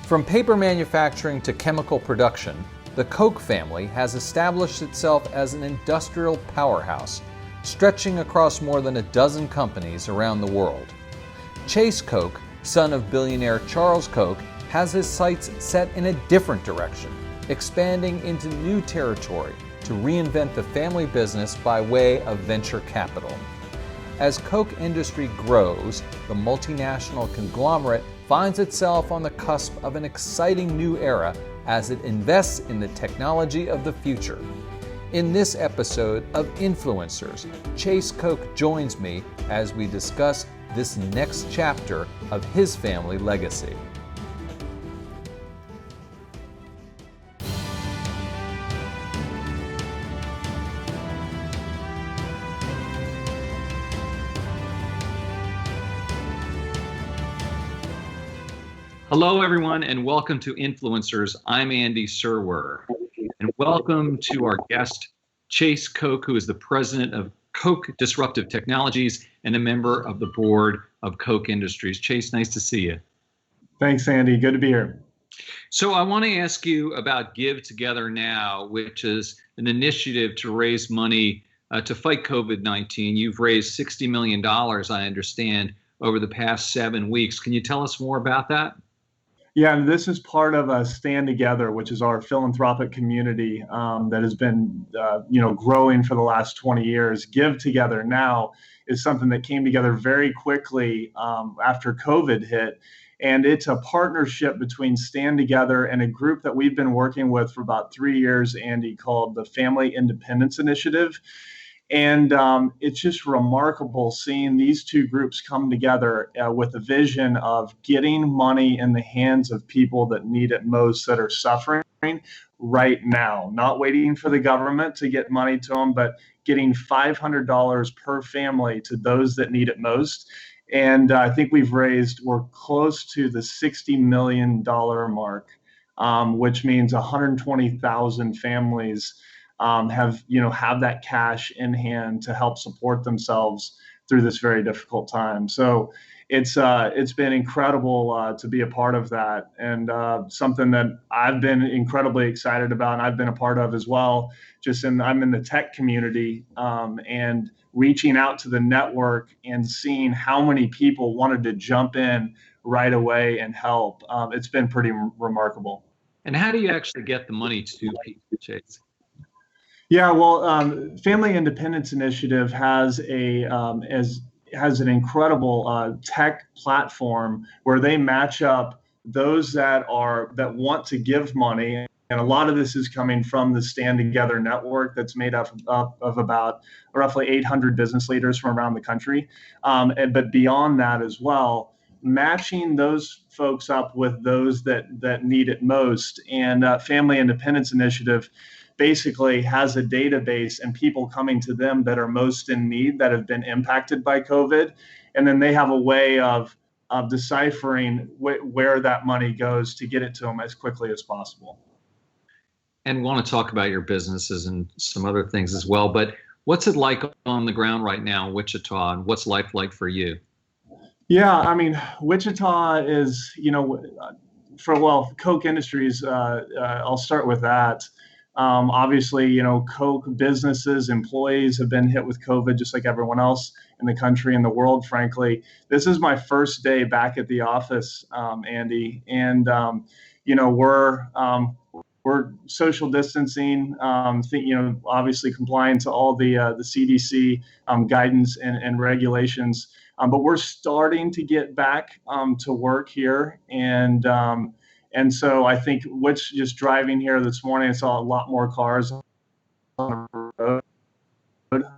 From paper manufacturing to chemical production, the Koch family has established itself as an industrial powerhouse, stretching across more than a dozen companies around the world. Chase Koch, son of billionaire Charles Koch, has his sights set in a different direction, expanding into new territory to reinvent the family business by way of venture capital. As Koch Industries grows, the multinational conglomerate finds itself on the cusp of an exciting new era as it invests in the technology of the future. In this episode of Influencers, Chase Koch joins me as we discuss this next chapter of his family legacy. Hello, everyone, and welcome to Influencers. I'm Andy Serwer, and welcome to our guest, Chase Koch, who is the president of Koch Disruptive Technologies and a member of the board of Koch Industries. Chase, nice to see you. Thanks, Andy. Good to be here. So I want to ask you about Give Together Now, which is an initiative to raise money to fight COVID-19. You've raised $60 million, I understand, over the past 7 weeks. Can you tell us more about that? Yeah, and this is part of Stand Together, which is our philanthropic community that has been, growing for the last 20 years. Give Together Now is something that came together very quickly after COVID hit, and it's a partnership between Stand Together and a group that we've been working with for about 3 years, Andy, called the Family Independence Initiative. And it's just remarkable seeing these two groups come together with a vision of getting money in the hands of people that need it most, that are suffering right now, not waiting for the government to get money to them, but getting $500 per family to those that need it most. And I think we're close to the $60 million mark, which means 120,000 families have that cash in hand to help support themselves through this very difficult time. So it's been incredible to be a part of that, and something that I've been incredibly excited about, and I've been a part of as well. I'm in the tech community and reaching out to the network and seeing how many people wanted to jump in right away and help. It's been pretty remarkable. And how do you actually get the money to people, Chase? Yeah, well, Family Independence Initiative has an incredible tech platform where they match up those that want to give money, and a lot of this is coming from the Stand Together network that's made up of about roughly 800 business leaders from around the country, but beyond that as well, matching those folks up with those that need it most. And Family Independence Initiative basically has a database and people coming to them that are most in need, that have been impacted by COVID. And then they have a way of deciphering where that money goes to get it to them as quickly as possible. And want to talk about your businesses and some other things as well. But what's it like on the ground right now in Wichita, and what's life like for you? Yeah, I mean, Wichita is, Koch Industries, I'll start with that. Obviously, Koch businesses, employees have been hit with COVID just like everyone else in the country and the world, frankly. This is my first day back at the office, Andy, and, we're social distancing, obviously complying to all the CDC guidance and regulations, but we're starting to get back to work here. And so I think just driving here this morning, I saw a lot more cars on the road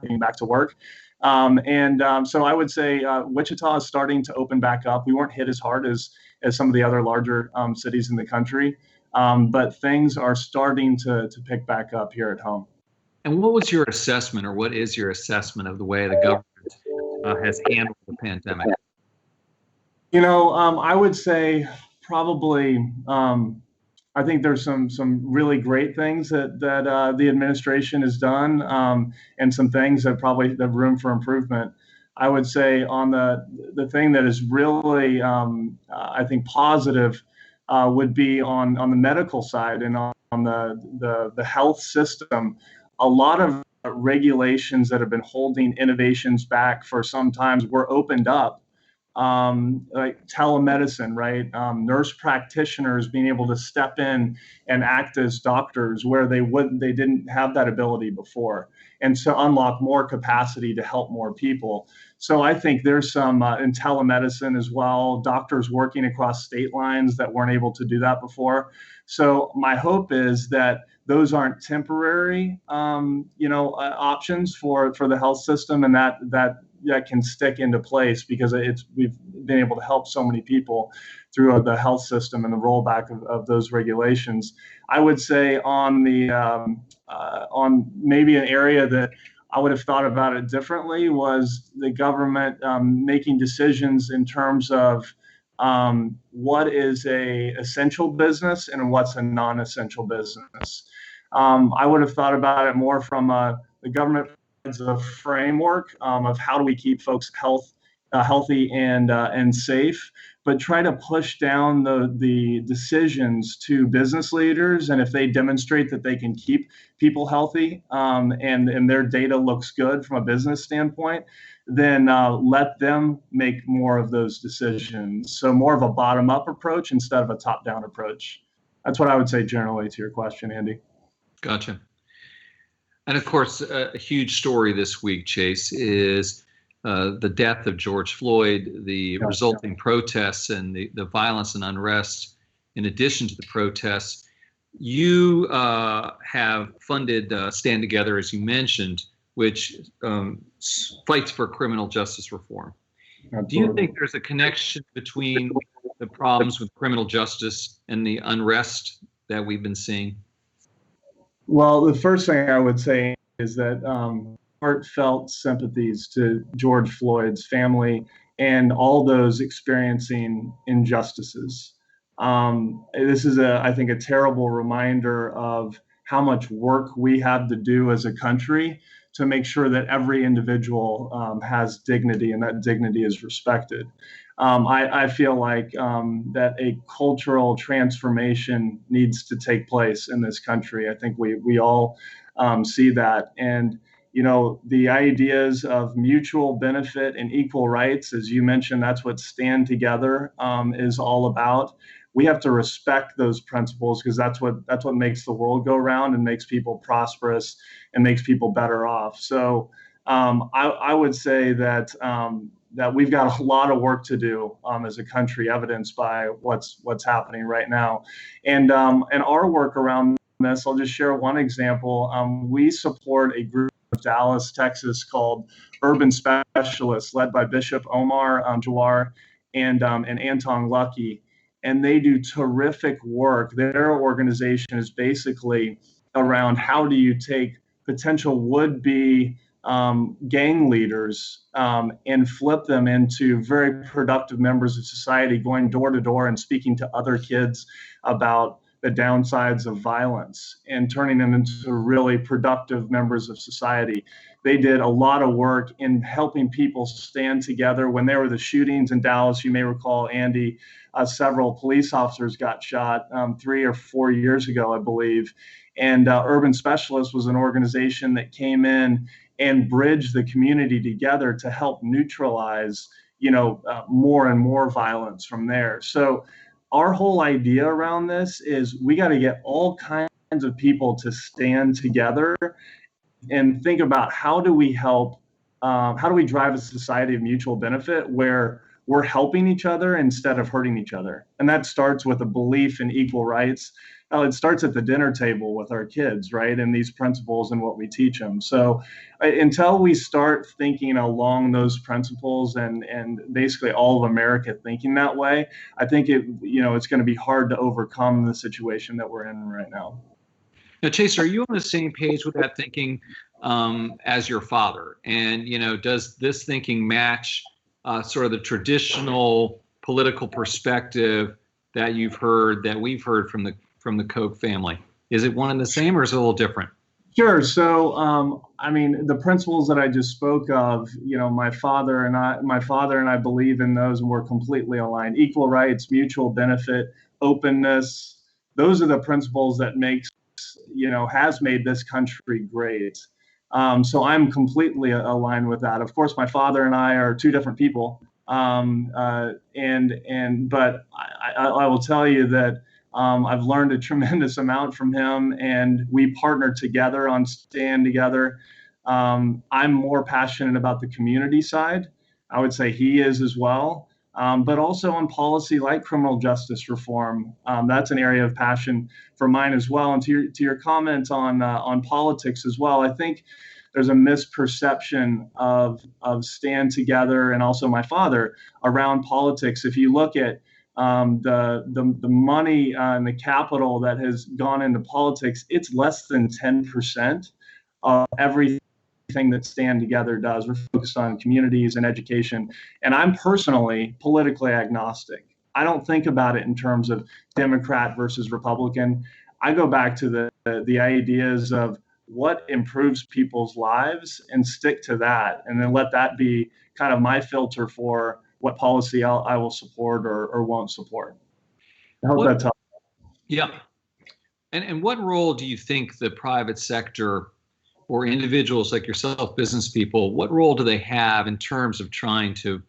getting back to work. So I would say Wichita is starting to open back up. We weren't hit as hard as some of the other larger cities in the country, but things are starting to pick back up here at home. And what was your assessment, or what is your assessment of the way the government has handled the pandemic? I would say probably, I think there's some really great things that the administration has done, and some things that probably have room for improvement. I would say on the thing that is really, I think, positive would be on the medical side and on the health system. A lot of regulations that have been holding innovations back for some time were opened up, like telemedicine, right? Nurse practitioners being able to step in and act as doctors where they didn't have that ability before, and to unlock more capacity to help more people. So I think there's some in telemedicine as well, doctors working across state lines that weren't able to do that before. So my hope is that those aren't temporary, options for the health system, and that can stick into place because we've been able to help so many people through the health system and the rollback of those regulations. I would say on maybe an area that I would have thought about it differently was the government making decisions in terms of what is a essential business and what's a non-essential business. I would have thought about it more from the government as a framework of how do we keep folks healthy and safe, but try to push down the decisions to business leaders. And if they demonstrate that they can keep people healthy and their data looks good from a business standpoint, then let them make more of those decisions. So more of a bottom-up approach instead of a top-down approach. That's what I would say generally to your question, Andy. Gotcha. And of course, a huge story this week, Chase, is the death of George Floyd, the resulting protests and the violence and unrest. In addition to the protests, you have funded Stand Together, as you mentioned, which fights for criminal justice reform. Absolutely. Do you think there's a connection between the problems with criminal justice and the unrest that we've been seeing? Well, the first thing I would say is that heartfelt sympathies to George Floyd's family and all those experiencing injustices. This is, I think, a terrible reminder of how much work we have to do as a country to make sure that every individual has dignity and that dignity is respected. I feel like that a cultural transformation needs to take place in this country. I think we all see that. And, the ideas of mutual benefit and equal rights, as you mentioned, that's what Stand Together is all about. We have to respect those principles because that's what makes the world go round and makes people prosperous and makes people better off. So I would say that we've got a lot of work to do as a country, evidenced by what's happening right now, and our work around this. I'll just share one example. We support a group of Dallas, Texas, called Urban Specialists, led by Bishop Omar Jawar and Anton Lucky, and they do terrific work. Their organization is basically around how do you take potential would-be gang leaders and flip them into very productive members of society, going door to door and speaking to other kids about the downsides of violence and turning them into really productive members of society. They did a lot of work in helping people stand together. When there were the shootings in Dallas, you may recall, Andy, several police officers got shot 3 or 4 years ago, I believe. And Urban Specialists was an organization that came in and bridged the community together to help neutralize, more and more violence from there. So our whole idea around this is we got to get all kinds of people to stand together and think about how do we help, how do we drive a society of mutual benefit where we're helping each other instead of hurting each other. And that starts with a belief in equal rights. It starts at the dinner table with our kids, right? And these principles and what we teach them. So until we start thinking along those principles and basically all of America thinking that way, I think it's going to be hard to overcome the situation that we're in right now. Now, Chase, are you on the same page with that thinking as your father? And, does this thinking match sort of the traditional political perspective that we've heard from the Koch family? Is it one and the same, or is it a little different? Sure. So, the principles that I just spoke of, my father and I believe in those, and we're completely aligned. Equal rights, mutual benefit, openness. Those are the principles that has made this country great. So I'm completely aligned with that. Of course, my father and I are two different people, but I will tell you that I've learned a tremendous amount from him, and we partner together on Stand Together. I'm more passionate about the community side. I would say he is as well, but also on policy like criminal justice reform. That's an area of passion for mine as well. And to your comment on politics as well, I think there's a misperception of Stand Together and also my father around politics. If you look at the money and the capital that has gone into politics, it's less than 10% of everything that Stand Together does. We're focused on communities and education. And I'm personally politically agnostic. I don't think about it in terms of Democrat versus Republican. I go back to the ideas of what improves people's lives and stick to that, and then let that be kind of my filter for what policy I will support or won't support. I hope that's helpful. Yeah. And what role do you think the private sector or individuals like yourself, business people, what role do they have in terms of trying to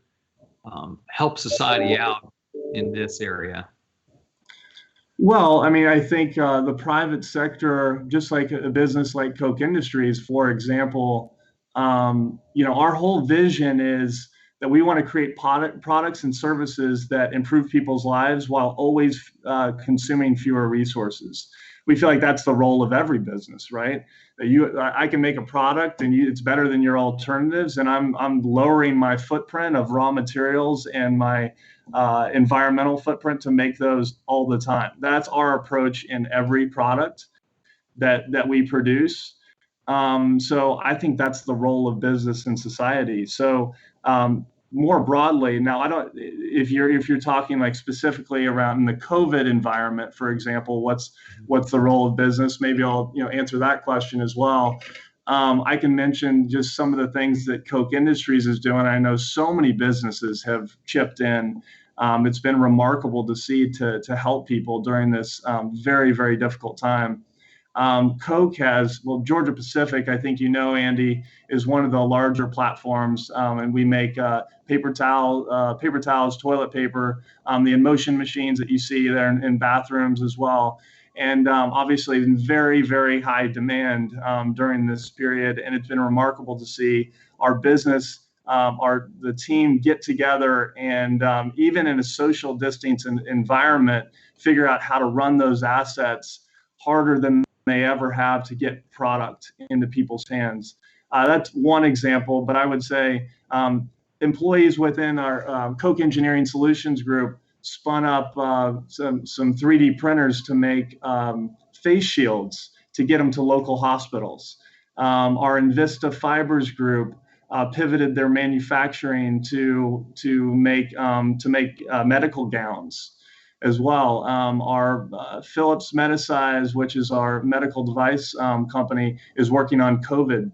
help society out in this area? Well, I mean, I think the private sector, just like a business like Koch Industries, for example, our whole vision is that we want to create products and services that improve people's lives while always consuming fewer resources. We feel like that's the role of every business, right? I can make a product and it's better than your alternatives, and I'm lowering my footprint of raw materials and my environmental footprint to make those all the time. That's our approach in every product that we produce. So I think that's the role of business in society. So more broadly, now if you're talking like specifically around the COVID environment, for example, what's the role of business? Maybe I'll answer that question as well. I can mention just some of the things that Koch Industries is doing. I know so many businesses have chipped in. It's been remarkable to see to help people during this very, very difficult time. Koch has, Georgia Pacific, I think Andy, is one of the larger platforms, and we make paper towels, toilet paper, the emotion machines that you see there in bathrooms as well. And obviously in very, very high demand during this period. And it's been remarkable to see our business, the team get together and even in a social distance environment, figure out how to run those assets harder than they ever have to get product into people's hands. That's one example, but I would say employees within our Koch Engineering Solutions group spun up some 3D printers to make face shields to get them to local hospitals. Our Invista Fibers group pivoted their manufacturing to make medical gowns as well. Our Philips Medisize, which is our medical device company, is working on COVID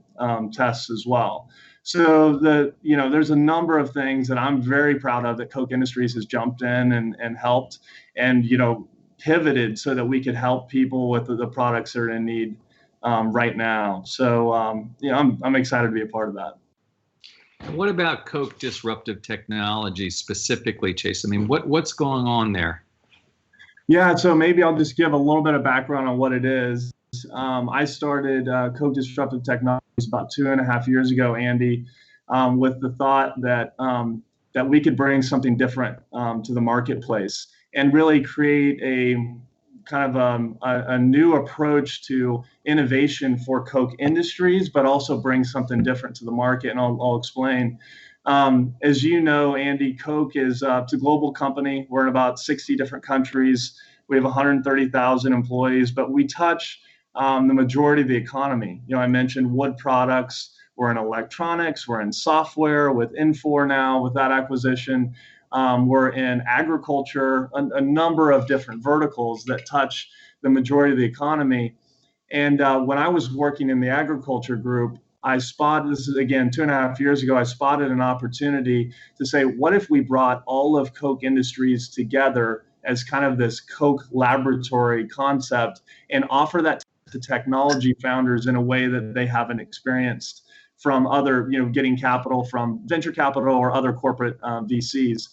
tests as well. So there's a number of things that I'm very proud of that Koch Industries has jumped in and helped and pivoted so that we could help people with the products that are in need right now. So I'm excited to be a part of that. What about Koch Disruptive Technologies specifically, Chase? I mean, what's going on there? Yeah, so maybe I'll just give a little bit of background on what it is. I started Koch Disruptive Technologies about 2.5 years ago, Andy, with the thought that we could bring something different to the marketplace and really create a kind of a new approach to innovation for Koch Industries, but also bring something different to the market. And I'll explain. As you know, Andy, Koch is it's a global company. We're in about 60 different countries. We have 130,000 employees, but we touch the majority of the economy. I mentioned wood products. We're in electronics. We're in software with Infor now with that acquisition. We're in agriculture, a number of different verticals that touch the majority of the economy. And when I was working in the agriculture group, I spotted, this is again 2.5 years ago, I spotted an opportunity to say, what if we brought all of Koch Industries together as kind of this Koch laboratory concept and offer that to technology founders in a way that they haven't experienced from other, getting capital from venture capital or other corporate VCs.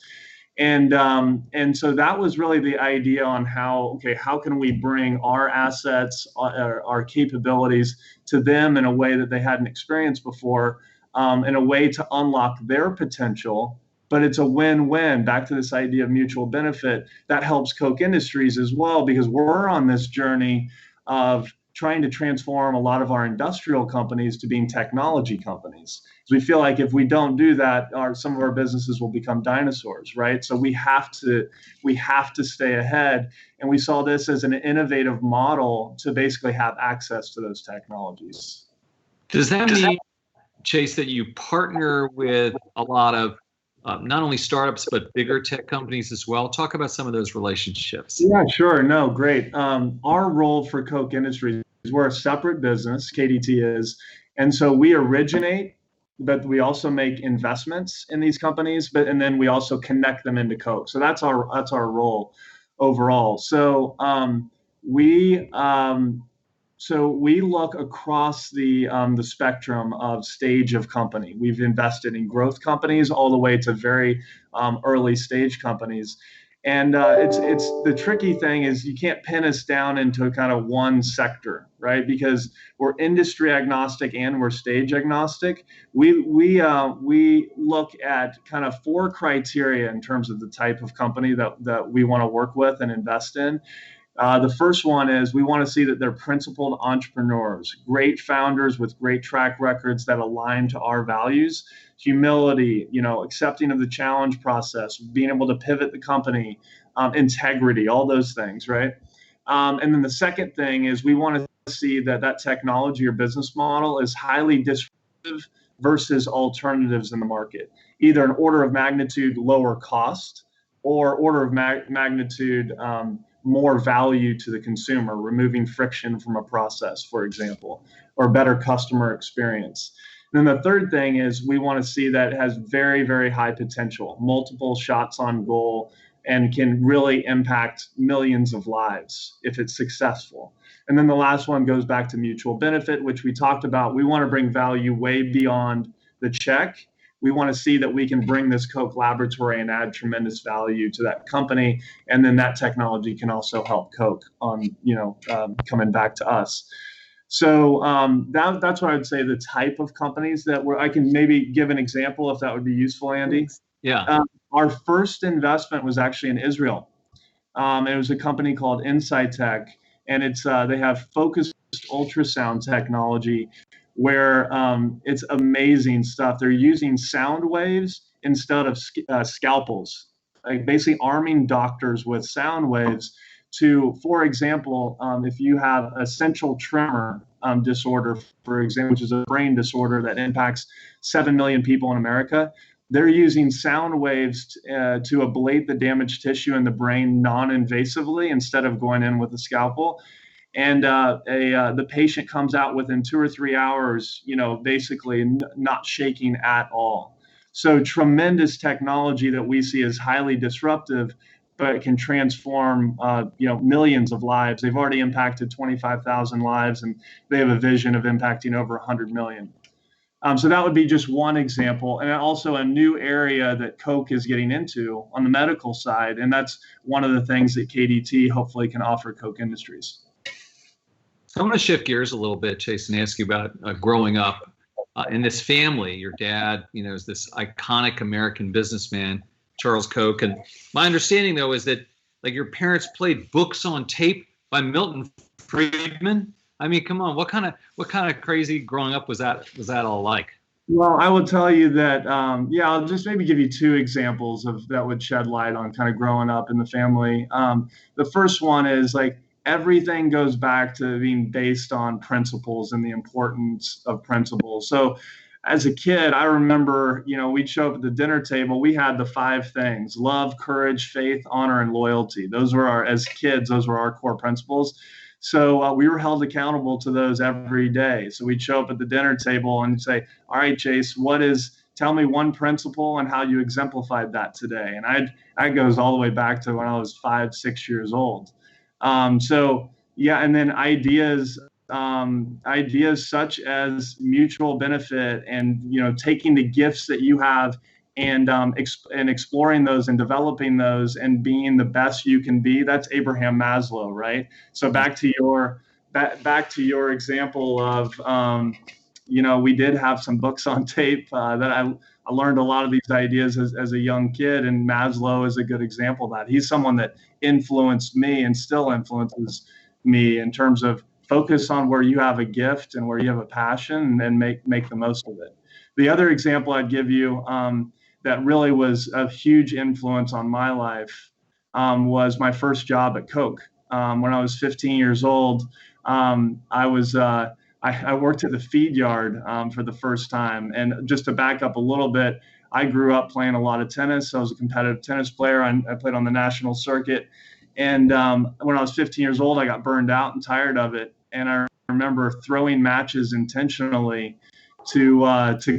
And so that was really the idea on how can we bring our assets, our capabilities to them in a way that they hadn't experienced before, in a way to unlock their potential. But it's a win-win, back to this idea of mutual benefit. That helps Koch Industries as well, because we're on this journey of trying to transform a lot of our industrial companies to being technology companies. So we feel like if we don't do that, some of our businesses will become dinosaurs, right? So we have to stay ahead. And we saw this as an innovative model to basically have access to those technologies. Does that mean, Chase, that you partner with a lot of not only startups, but bigger tech companies as well? Talk about some of those relationships. Yeah, sure. No, great. Our role for Koch Industries is we're a separate business, KDT is. And so we originate, but we also make investments in these companies, and then we also connect them into Koch. So that's our role overall. So we look across the spectrum of stage of company. We've invested in growth companies all the way to very early stage companies. And it's the tricky thing is you can't pin us down into kind of one sector, right? Because we're industry agnostic and we're stage agnostic. We look at kind of 4 criteria in terms of the type of company that we want to work with and invest in. The first one is we want to see that they're principled entrepreneurs, great founders with great track records that align to our values, humility, accepting of the challenge process, being able to pivot the company, integrity, all those things, right? And then the second thing is we want to see that technology or business model is highly disruptive versus alternatives in the market, either an order of magnitude lower cost or order of magnitude more value to the consumer, removing friction from a process, for example, or better customer experience. And then the third thing is we want to see that it has very, very high potential, multiple shots on goal, and can really impact millions of lives if it's successful. And then the last one goes back to mutual benefit, which we talked about. We want to bring value way beyond the check. We want to see that we can bring this Koch laboratory and add tremendous value to that company, and then that technology can also help Koch on, coming back to us. So that's what I would say. The type of companies that I can maybe give an example if that would be useful, Andy. Yeah. Our first investment was actually in Israel. It was a company called Insightech, and they have focused ultrasound technology, where it's amazing stuff. They're using sound waves instead of scalpels, like basically arming doctors with sound waves to, for example, if you have essential tremor disorder, for example, which is a brain disorder that impacts 7 million people in America, they're using sound waves to ablate the damaged tissue in the brain non-invasively instead of going in with a scalpel. And the patient comes out within 2 or 3 hours, basically not shaking at all. So tremendous technology that we see as highly disruptive, but it can transform, millions of lives. They've already impacted 25,000 lives, and they have a vision of impacting over 100 million. So that would be just one example, and also a new area that Koch is getting into on the medical side, and that's one of the things that KDT hopefully can offer Koch Industries. So I'm going to shift gears a little bit, Chase, and ask you about growing up in this family. Your dad, is this iconic American businessman, Charles Koch. And my understanding, though, is that your parents played books on tape by Milton Friedman. I mean, come on, what kind of crazy growing up was that all like? Well, I will tell you that, I'll just maybe give you 2 examples of that would shed light on kind of growing up in the family. The first one is everything goes back to being based on principles and the importance of principles. So as a kid, I remember, we'd show up at the dinner table. We had the 5 things: love, courage, faith, honor, and loyalty. As kids, those were our core principles. So we were held accountable to those every day. So we'd show up at the dinner table and say, all right, Chase, what is tell me one principle and how you exemplified that today. And that goes all the way back to when I was 5, 6 years old. So yeah, and then ideas such as mutual benefit and taking the gifts that you have and exploring those and developing those and being the best you can be. That's Abraham Maslow, right? So back to your example of we did have some books on tape that I learned a lot of these ideas as a young kid, and Maslow is a good example of that. He's someone that influenced me and still influences me in terms of focus on where you have a gift and where you have a passion, and then make the most of it. The other example I'd give you that really was a huge influence on my life was my first job at Koch. When I was 15 years old, I worked at the feed yard for the first time. And just to back up a little bit, I grew up playing a lot of tennis. I was a competitive tennis player. I played on the national circuit. And when I was 15 years old, I got burned out and tired of it. And I remember throwing matches intentionally to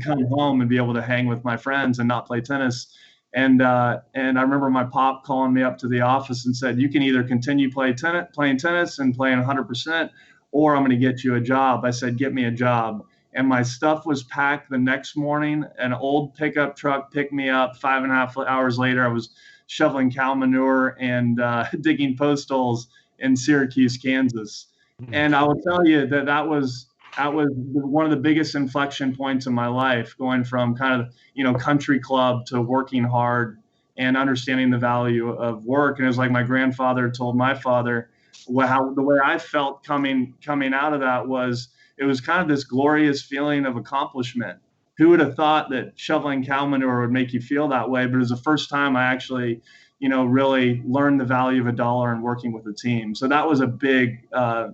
come home and be able to hang with my friends and not play tennis. And I remember my pop calling me up to the office and said, "You can either continue playing tennis and playing 100%, or I'm going to get you a job." I said, "Get me a job." And my stuff was packed the next morning. An old pickup truck picked me up. 5.5 hours later, I was shoveling cow manure and digging post holes in Syracuse, Kansas. And I will tell you that was one of the biggest inflection points in my life, going from kind of, country club to working hard and understanding the value of work. And it was like my grandfather told my father, the way I felt coming out of that was, it was kind of this glorious feeling of accomplishment. Who would have thought that shoveling cow manure would make you feel that way? But it was the first time I actually, really learned the value of a dollar and working with a team. So that was a big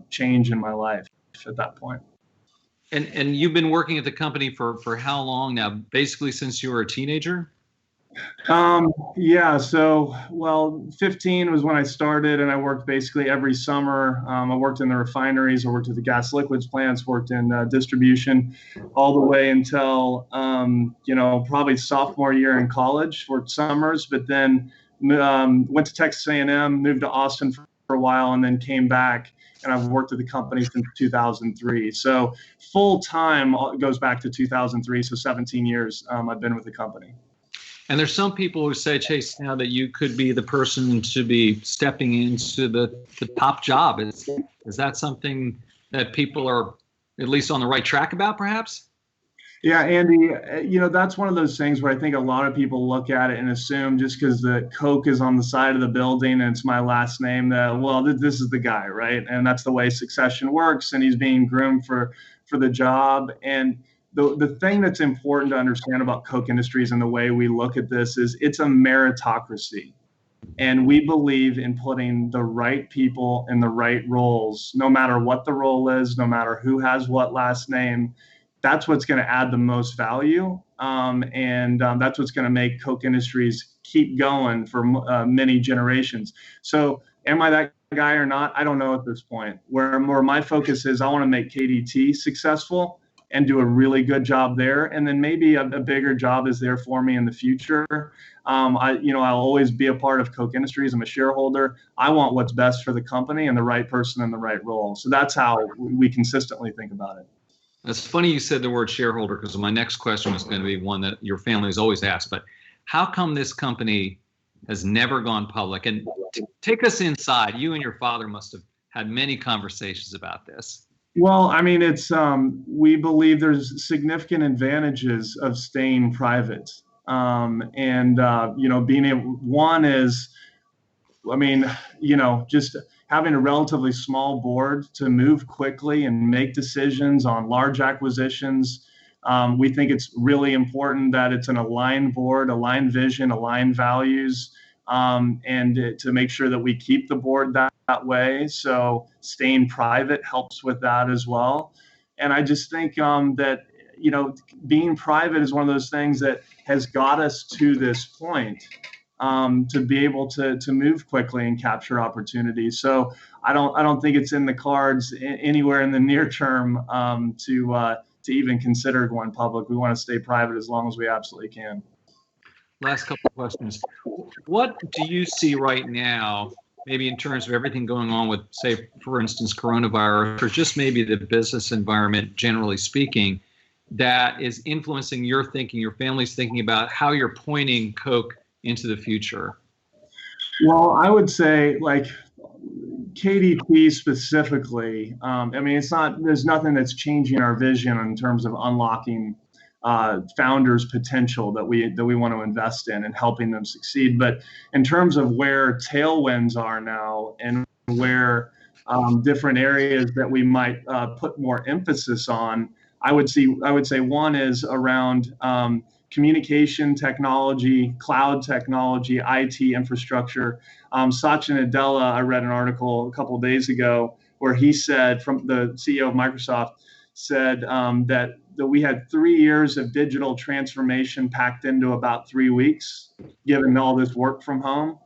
change in my life at that point. And you've been working at the company for how long now? Basically since you were a teenager? Yeah. So, 15 was when I started, and I worked basically every summer. I worked in the refineries, I worked at the gas liquids plants, worked in distribution, all the way until, probably sophomore year in college, worked summers, but then went to Texas A&M, moved to Austin for a while, and then came back. And I've worked at the company since 2003. So full time goes back to 2003. So 17 years I've been with the company. And there's some people who say, Chase, now that you could be the person to be stepping into the top job. Is that something that people are at least on the right track about, perhaps? Yeah, Andy, that's one of those things where I think a lot of people look at it and assume just because the Koch is on the side of the building and it's my last name that, this is the guy, right? And that's the way succession works, and he's being groomed for the job. And the thing that's important to understand about Koch Industries and the way we look at this is it's a meritocracy. And we believe in putting the right people in the right roles, no matter what the role is, no matter who has what last name. That's what's going to add the most value. And that's what's going to make Koch Industries keep going for many generations. So am I that guy or not? I don't know at this point. Where my focus is, I want to make KDT successful and do a really good job there. And then maybe a bigger job is there for me in the future. I'll always be a part of Koch Industries. I'm a shareholder. I want what's best for the company and the right person in the right role. So that's how we consistently think about it. It's funny you said the word shareholder, because my next question was going to be one that your family has always asked. But how come this company has never gone public? And take us inside. You and your father must have had many conversations about this. Well, I mean, it's we believe there's significant advantages of staying private, being able. One is, just having a relatively small board to move quickly and make decisions on large acquisitions. We think it's really important that it's an aligned board, aligned vision, aligned values, and to make sure that we keep the board that way. So staying private helps with that as well. And I just think that, being private is one of those things that has got us to this point. To be able to move quickly and capture opportunities. So I don't think it's in the cards anywhere in the near term to to even consider going public. We want to stay private as long as we absolutely can. Last couple of questions. What do you see right now, maybe in terms of everything going on with, say, for instance, coronavirus, or just maybe the business environment, generally speaking, that is influencing your thinking, your family's thinking about how you're pointing Koch into the future? Well, I would say, like, KDT specifically, there's nothing that's changing our vision in terms of unlocking founders' potential that we want to invest in and helping them succeed. But in terms of where tailwinds are now and where different areas that we might put more emphasis on, I would say one is around communication technology, cloud technology, IT infrastructure. Satya Nadella, I read an article a couple of days ago where he said, from the CEO of Microsoft, said that we had 3 years of digital transformation packed into about 3 weeks, given all this work from home.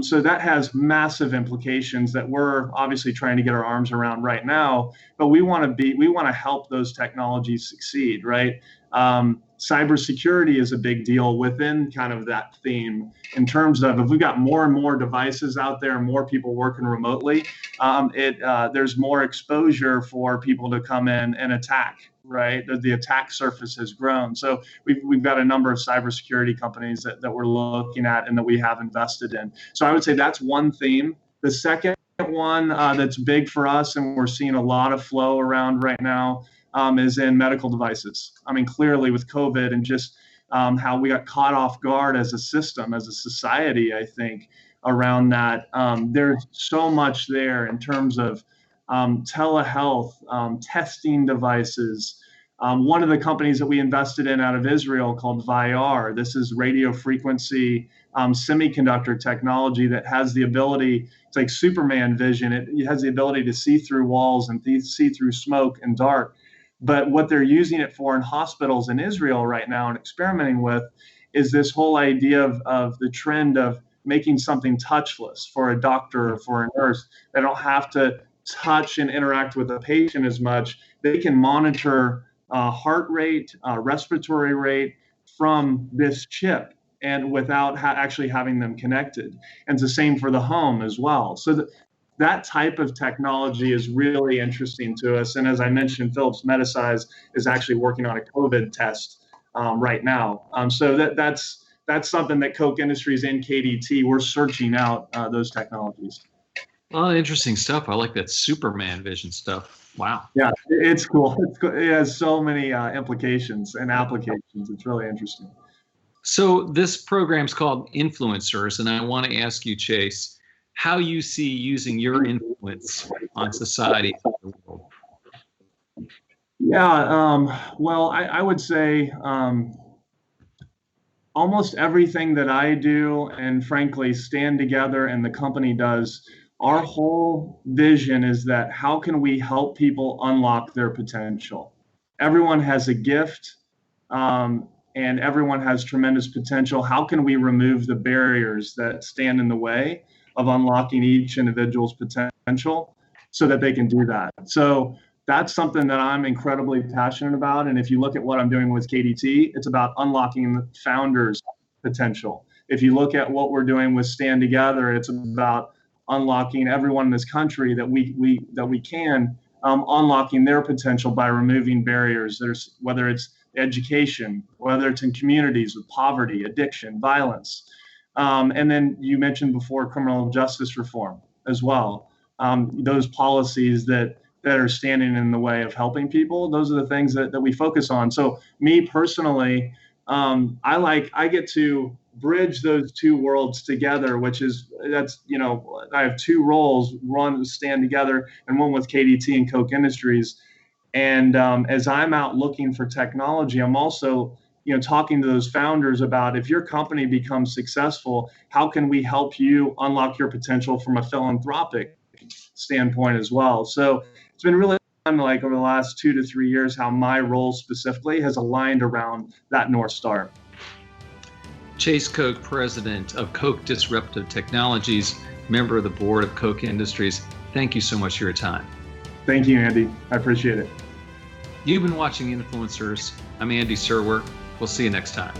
So that has massive implications that we're obviously trying to get our arms around right now, but we want to help those technologies succeed, right? Cybersecurity is a big deal within kind of that theme, in terms of if we've got more and more devices out there, more people working remotely, there's more exposure for people to come in and attack, right? The attack surface has grown. So we've got a number of cybersecurity companies that we're looking at and that we have invested in. So I would say that's one theme. The second one that's big for us, and we're seeing a lot of flow around right now, is in medical devices. I mean, clearly with COVID and just how we got caught off guard as a system, as a society, I think, around that. There's so much there in terms of telehealth, testing devices. One of the companies that we invested in out of Israel called VIAR, this is radio frequency semiconductor technology that has the ability, it's like Superman vision. It has the ability to see through walls and see through smoke and dark. But what they're using it for in hospitals in Israel right now and experimenting with is this whole idea of the trend of making something touchless for a doctor or for a nurse. They don't have to touch and interact with the patient as much. They can monitor heart rate, respiratory rate from this chip, and without actually having them connected. And it's the same for the home as well. So that type of technology is really interesting to us. And as I mentioned, Philips Medisize is actually working on a COVID test right now. So that's something that Koch Industries and KDT, we're searching out those technologies. Well, interesting stuff. I like that Superman vision stuff. Wow. Yeah, it's cool. It has so many implications and applications. It's really interesting. So this program's called Influencers, and I want to ask you, Chase, how you see using your influence on society and the world. Yeah, well, I would say almost everything that I do, and frankly, Stand Together and the company does, our whole vision is that how can we help people unlock their potential? Everyone has a gift, and everyone has tremendous potential. How can we remove the barriers that stand in the way of unlocking each individual's potential so that they can do that? So that's something that I'm incredibly passionate about. And if you look at what I'm doing with KDT, it's about unlocking the founders' potential. If you look at what we're doing with Stand Together, it's about unlocking everyone in this country that we can, unlocking their potential by removing barriers. There's, whether it's education, whether it's in communities with poverty, addiction, violence. And then you mentioned before criminal justice reform as well. Those policies that are standing in the way of helping people, those are the things that we focus on. So me personally, I get to bridge those two worlds together, I have two roles, one with Stand Together and one with KDT and Koch Industries. And as I'm out looking for technology, I'm also talking to those founders about, if your company becomes successful, how can we help you unlock your potential from a philanthropic standpoint as well? So it's been really fun, like over the last 2 to 3 years, how my role specifically has aligned around that North Star. Chase Koch, president of Koch Disruptive Technologies, member of the board of Koch Industries. Thank you so much for your time. Thank you, Andy. I appreciate it. You've been watching Influencers. I'm Andy Serwer. We'll see you next time.